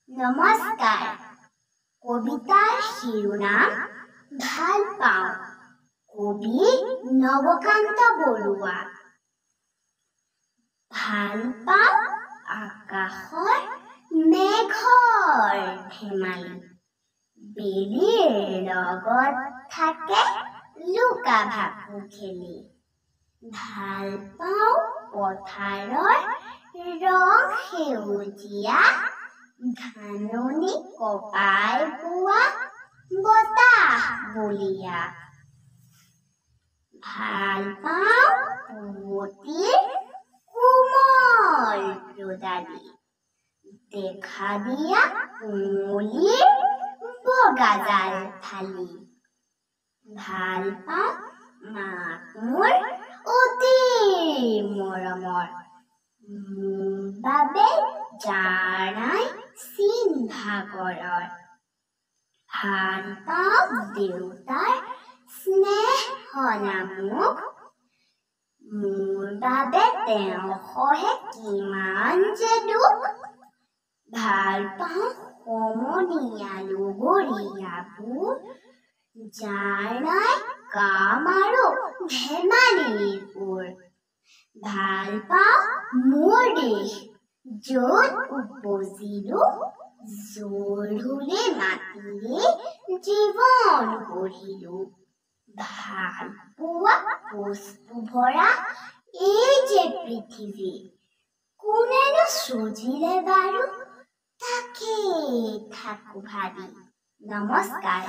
নমস্কাৰ কবিতাৰ শিৰোনাম ভাল পাওঁ কবি নৱকান্ত বৰুৱা ভাল পাওঁ আকাশৰ মেঘৰ ধেমালি বেলিৰ লগত থাকে লুকা ভাকু খেলি ভাল পাওঁ পথাৰৰ ৰং সেউজীয়া ধাননি কপাই পোৱা বতাহ বলিয়া ভাল পাওঁ পুৱতিৰ কোমল ৰ'দালি দেখা দিয়া কুঁৱলীৰ বগাজাল ফালি ভাল পাওঁ মাক মোৰ অতি মৰমৰ মোৰ বাবে যাৰ নাই চিন ভাগৰৰ ভাল পাওঁ দেউতাৰ স্নেহ সনামুখ মোৰ বাবে তেওঁ সহে কিমান যে দুখ ভাল পাওঁ সমনীয়া লগৰীয়াবোৰ যাৰ নাই কাম আৰু ধেমালিবোৰ ভাল পাওঁ মোৰ দেশ য'ত উপজিলো জৰুৰী মাটিৰে জীৱন গঢ়িলো ভাল পোৱা বস্তু ভৰা এই যে পৃথিৱী কোনেনো সজিলে বাৰু তাকেই থাকো ভাবি নমস্কাৰ।